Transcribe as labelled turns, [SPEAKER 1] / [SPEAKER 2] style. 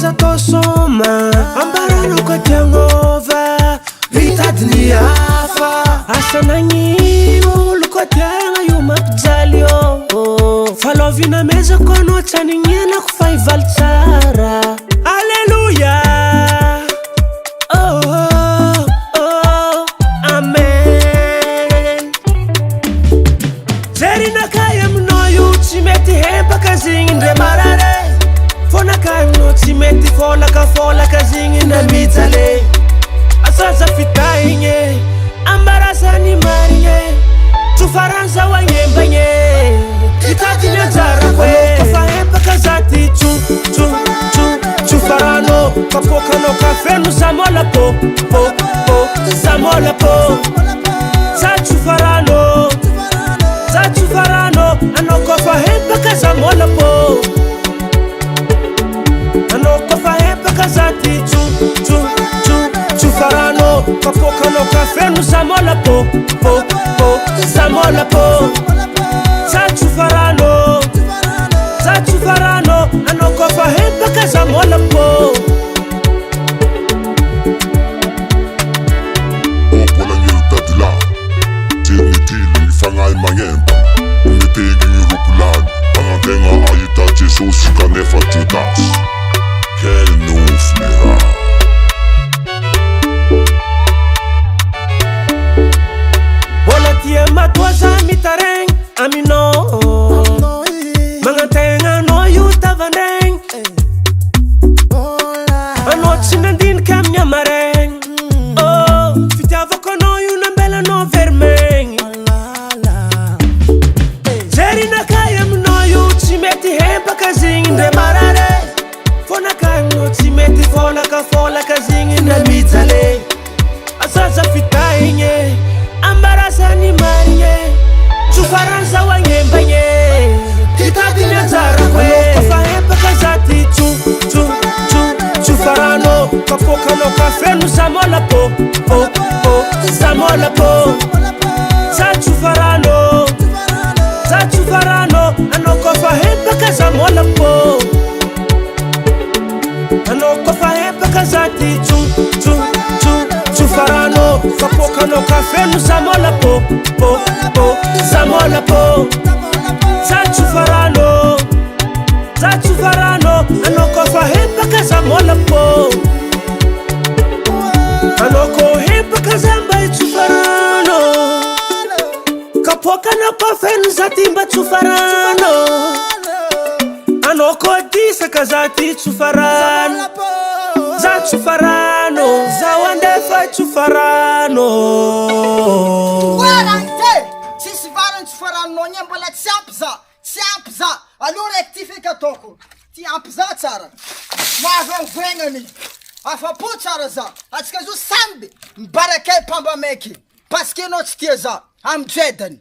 [SPEAKER 1] aza atao soma ambarana ko tiagnova vitadiny hafa asa nagnino olo ko tiagna io mampijaly io falovina mezako anao tsy anigninako fa hivaly tsara alleluia amen zerinakay aminao io tsy mety hempaka zigny ndre marare fonakagninao tsy mety folaka zigny ndre mijaly asaza fitahigny ambarazany marigny tsofaranza wagnembagny hitadiny anjarako kofa hempaka zaty tsofarano kapokanao kafeno zamola po zamola po za tsofarano anao kofa hempaka zamola po anao kofa hempaka zaty tsofarano kapokanao kafeno zamola po zamola po za tsofarano anao kofa hempaka zamola po
[SPEAKER 2] Tadila Tiernitili fangay magnemba Umitiging irupulan Pangatenga ayita Jesus kanefa Judas Kenuflera
[SPEAKER 1] Bola tia matwaza mitareng amino Mangatenga no yutavandeng Ano tsinandin kamnya mareng Fitiavako no yunambela no vermeng Zerinakay amino yu tsy mety hempaka zigny ndre marare Fonakagninao tsy mety folaka zigny ndre mijaly asaza fitahigny ambarazany marigny tsofaranza wagnembagny hitadiny anjarako kofa hempaka zaty tsofarano kapokanao kafeno zamola po zamola po za tsofarano anao kofa hempaka zamola po anao kofa hempaka zaty tsofarano kapokanao kafeno zamola po zamola po za tsofarano anao kofa hempaka zamola po anao ko hempaka zamba tsofarano kapokanao kafeno zatimba tsofarano anao ko disaka zaty tsofarano za tsofarano za wandefa tsofarano
[SPEAKER 3] Sisy varany tsofaranonao nya mbola tsy ampy za aloha rectifika ataoko ty ampy za tsara mahazo angoegnany afapo tsara za atsika zo samby mibarakay pamba meky parce que anao tsy tia za amidredany